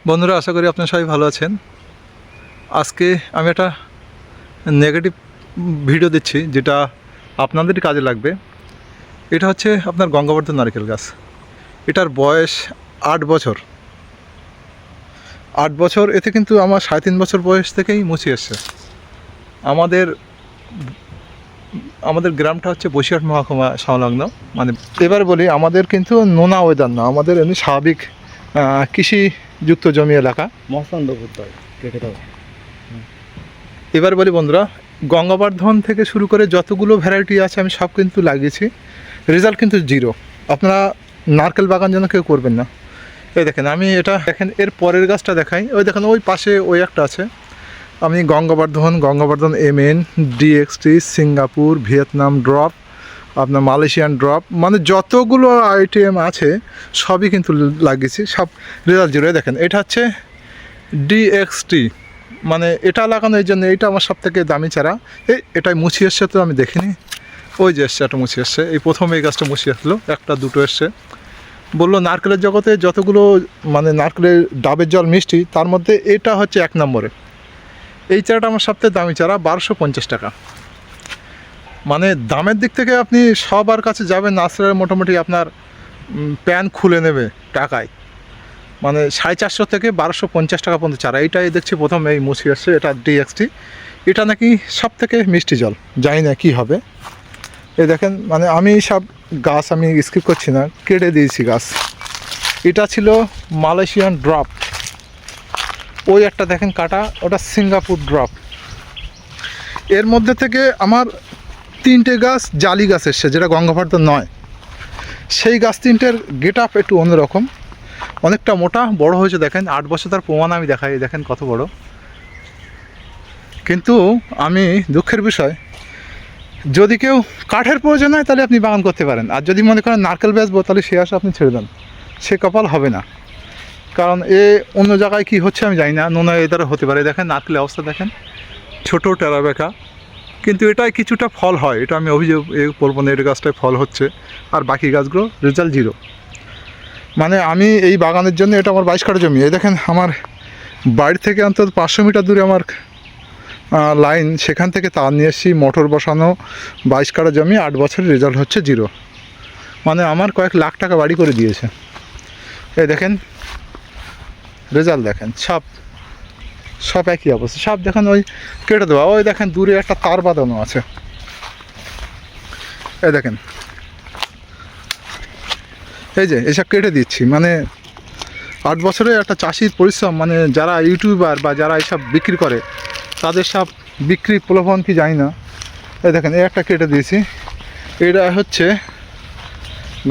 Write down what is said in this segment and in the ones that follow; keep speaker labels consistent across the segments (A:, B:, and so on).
A: বন্ধুরা, আশা করি আপনারা সবাই ভালো আছেন। আজকে আমি একটা নেগেটিভ ভিডিও দিচ্ছি, যেটা আপনাদেরই কাজে লাগবে। এটা হচ্ছে আপনার গঙ্গাবর্ধন নারকেল গাছ। এটার বয়স 8 বছর। 8 বছর, এতে কিন্তু আমার 3.5 বছর বয়স থেকেই মুছে এসছে। আমাদের গ্রামটা হচ্ছে বসিরহাট মহকুমা সংলগ্ন। মানে এবার বলি, আমাদের কিন্তু নোনা ওয়েদার না, আমাদের এমনি স্বাভাবিক কৃষিযুক্ত জমি এলাকা। এবার বলি বন্ধুরা, গঙ্গাবর্ধন থেকে শুরু করে যতগুলো ভ্যারাইটি আছে আমি সব কিন্তু লাগিয়েছি, রেজাল্ট কিন্তু জিরো। আপনারা নারকেল বাগান যেন কেউ করবেন না। এই দেখেন, আমি এটা দেখেন, এর পরের গাছটা দেখাই। ওই দেখেন, ওই পাশে ওই একটা আছে। আমি Gangabardhan MN, DXT, Singapore, Vietnam drop, আপনার মালয়েশিয়ান ড্রপ, মানে যতগুলো আইটেম আছে সবই কিন্তু লাগিয়েছি, সব রেজাল্ট জিরো। দেখেন, এটা হচ্ছে DXT, মানে এটা লাগানো এই জন্য, এইটা আমার সব থেকে দামি চারা। এটাই মুছি এসছে, তো আমি দেখিনি। ওই যে এসছে, একটা মুছি এসছে, এই প্রথম এই গাছটা মুছি আসলো, একটা দুটো এসছে। বললো নারকেলের জগতে যতগুলো মানে নারকেলের ডাবের জল মিষ্টি, তার মধ্যে এটা হচ্ছে 1 নম্বরে। এই চারাটা আমার সবথেকে দামি চারা, 1250 টাকা। মানে দামের দিক থেকে আপনি সবার কাছে যাবেন, নার্সারি মোটামুটি আপনার প্যান খুলে নেবে টাকায়। মানে 450 থেকে 1250 টাকা পর্যন্ত চারা। এইটাই দেখছি প্রথম এই মুছি আসছে, এটা DXT। এটা নাকি সব থেকে মিষ্টি জল, জানি না কী হবে। এই দেখেন, মানে আমি সব গাছ আমি স্কিপ করছি না, কেটে দিয়েছি গাছ। এটা ছিল মালয়েশিয়ান ড্রপ, ওই একটা দেখেন কাটা, ওটা সিঙ্গাপুর ড্রপ। এর মধ্যে থেকে আমার 3টে গাছ জালি গাছ এসছে, যেটা গঙ্গাবর্ধন নয়। সেই গাছ 3টের গেট আপ একটু অন্যরকম, অনেকটা মোটা বড় হয়েছে। দেখেন, 8 বছর তার প্রমাণ আমি দেখাই। দেখেন কত বড়। কিন্তু আমি দুঃখের বিষয়, যদি কেউ কাঠের প্রয়োজন হয় তাহলে আপনি বাগান করতে পারেন, আর যদি মনে করেন নারকেল বেচবো তাহলে সে আশা আপনি ছেড়ে দেন, সে কপাল হবে না। কারণ অন্য জায়গায় কি হচ্ছে আমি জানি না, নোনা এদারে হতে পারে। দেখেন নারকেলের অবস্থা দেখেন, ছোটো টেরা বেঁকা, কিন্তু এটাই কিছুটা ফল হয়। এটা আমি অভিযোগ বলবো না, এর গাছটায় ফল হচ্ছে, আর বাকি গাছগুলো রেজাল্ট জিরো। মানে আমি এই বাগানের জন্য, এটা আমার 22 কাঠা জমি। এই দেখেন, আমার বাড়ি থেকে অন্তত 500 মিটার দূরে আমার লাইন, সেখান থেকে তার নিয়ে এসেছি, মোটর বসানো, 22 কাঠা জমি, 8 বছরের রেজাল্ট হচ্ছে জিরো। মানে আমার কয়েক লাখ টাকা বাড়ি করে দিয়েছে। এই দেখেন রেজাল্ট, দেখেন সব একই অবস্থা, সব দেখেন ওই কেটে দেওয়া। ওই দেখেন দূরে একটা তার বাঁধানো আছে, এই দেখেন, এই যে এসব কেটে দিচ্ছি। মানে 8 বছরে একটা চাষির পরিশ্রম, মানে যারা ইউটিউবার বা যারা এসব বিক্রি করে, তাদের সব বিক্রি প্রলোভন কি জানি না। এই দেখেন, এই একটা কেটে দিয়েছি। এটা হচ্ছে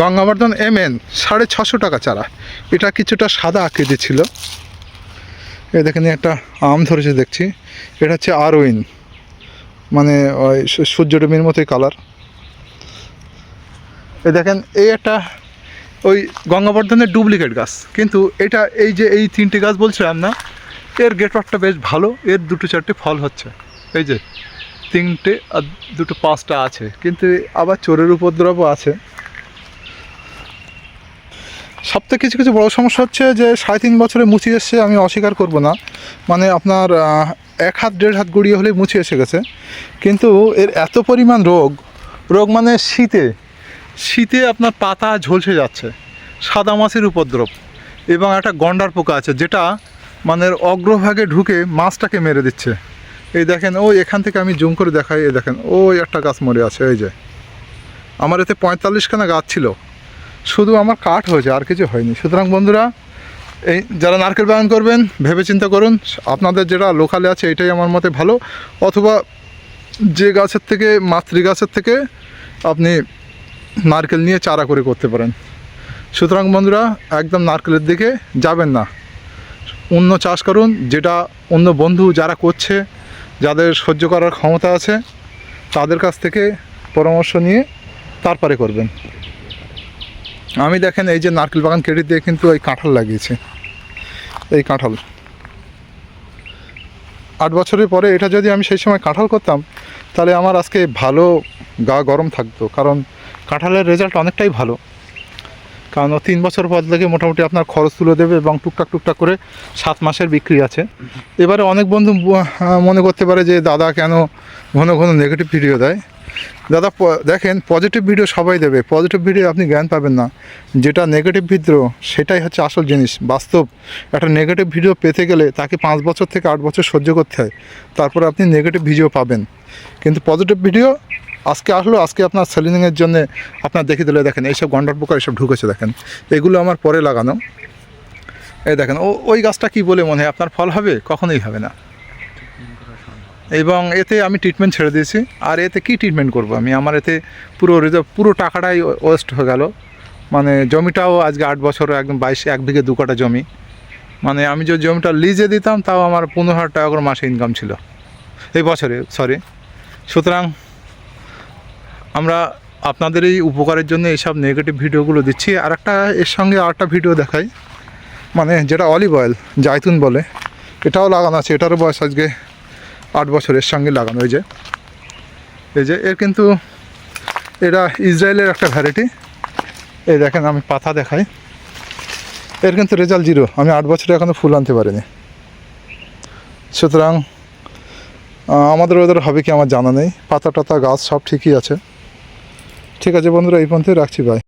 A: গঙ্গাবর্ধন MN, 650 টাকা চারা। এটা কিছুটা সাদা আকৃতি ছিল। এই দেখেন, একটা আম ধরেছে দেখছি। এটা হচ্ছে আরউইন, মানে ওই সূর্যডুমির মতোই কালার। এই দেখেন, এই একটা ওই গঙ্গাবর্ধনের ডুপ্লিকেট গাছ, কিন্তু এটা এই যে এই 3টে গাছ বলছিলাম না, এর গেটওয়ার্কটা বেশ ভালো। এর 2-4টে ফল হচ্ছে, এই যে 3টে, আর 2-5টা আছে, কিন্তু আবার চোরের উপদ্রবও আছে। সবথেকে কিছু বড় সমস্যা হচ্ছে যে 3.5 বছরে মুছি এসছে, আমি অস্বীকার করব না। মানে আপনার 1 হাত 1.5 হাত গড়িয়ে হলেই মুছি এসে গেছে। কিন্তু এর এত পরিমাণ রোগ মানে শীতে আপনার পাতা ঝলসে যাচ্ছে, সাদা মাছির উপদ্রব, এবং একটা গন্ডার পোকা আছে, যেটা মানে অগ্রভাগে ঢুকে মাছটাকে মেরে দিচ্ছে। এই দেখেন, ওই এখান থেকে আমি জুম করে দেখাই। এই দেখেন, ওই একটা গাছ মরে আছে। এই যে আমার এতে 45খানা গাছ ছিল, শুধু আমার কাঠ হয়েছে, আর কিছু হয়নি। সুতরাং বন্ধুরা, এই যারা নারকেল বাগান করবেন ভেবে চিন্তা করুন, আপনাদের যেটা লোকালে আছে এটাই আমার মতে ভালো, অথবা যে গাছের থেকে, মাতৃ গাছের থেকে আপনি নারকেল নিয়ে চারা করে করতে পারেন। সুতরাং বন্ধুরা, একদম নারকেলের দিকে যাবেন না, অন্য চাষ করুন, যেটা অন্য বন্ধু যারা করছে, যাদের সহ্য করার ক্ষমতা আছে, তাদের কাছ থেকে পরামর্শ নিয়ে তারপরে করবেন। আমি দেখেন, এই যে নারকেল বাগান কেটে দিয়ে কিন্তু এই কাঁঠাল লাগিয়েছে। এই কাঁঠাল 8 বছরের পরে এটা যদি আমি সেই সময় কাঁঠাল করতাম, তাহলে আমার আজকে ভালো গা গরম থাকতো, কারণ কাঁঠালের রেজাল্ট অনেকটাই ভালো। কারণ ও 3 বছর পর থেকে মোটামুটি আপনার খরচ তুলে দেবে এবং টুকটাক টুকটাক করে 7 মাসের বিক্রি আছে। এবারে অনেক বন্ধু মনে করতে পারে যে দাদা কেন ঘন ঘন নেগেটিভ ভিডিও দেয়। দাদা দেখেন, পজিটিভ ভিডিও সবাই দেবে, পজিটিভ ভিডিও আপনি জ্ঞান পাবেন না। যেটা নেগেটিভ ভিডিও সেটাই হচ্ছে আসল জিনিস, বাস্তব। একটা নেগেটিভ ভিডিও পেতে গেলে তাকে 5 বছর থেকে 8 বছর সহ্য করতে হয়, তারপরে আপনি নেগেটিভ ভিডিও পাবেন। কিন্তু পজিটিভ ভিডিও আজকে আসলো, আজকে আপনার সেলিংয়ের জন্য আপনার দেখে দিলে দেখেন এইসব গন্ডার পোকা এসব ঢুকেছে, দেখেন এগুলো আমার পরে লাগানো। এই দেখেন ওই গাছটা কি বলে মনে হয় আপনার ফল হবে? কখনোই হবে না। এবং এতে আমি ট্রিটমেন্ট ছেড়ে দিয়েছি। আর এতে কি ট্রিটমেন্ট করব আমি? আমার এতে পুরো টাকাটাই ওয়েস্ট হয়ে গেল। মানে জমিটাও আজকে 8 বছর একদম 1 বিঘে 2 কাঠা জমি। মানে আমি যে জমিটা লিজে দিতাম তাও আমার 15,000 টাকা করে মাসে ইনকাম ছিল এই বছরে, সরি। সুতরাং আমরা আপনাদের এই উপকারের জন্য এইসব নেগেটিভ ভিডিওগুলো দিচ্ছি। আর একটা এর সঙ্গে আরেকটা ভিডিও দেখাই, মানে যেটা অলিভ অয়েল জায়তুন বলে, এটাও লাগানো আছে। এটারও বয়স আজকে 8 বছরের সঙ্গে লাগানো। এই যে এর কিন্তু এটা ইসরায়েলের একটা ভ্যারাইটি। এই দেখেন আমি পাতা দেখাই, এর কিন্তু রেজাল্ট 0। আমি 8 বছরে এখনও ফুল আনতে পারিনি। সুতরাং আমাদের ওদের হবে কি আমার জানা নেই। পাতা টাতা গাছ সব ঠিকই আছে। ঠিক আছে বন্ধুরা, এই পর্যন্তই রাখছি, বাই।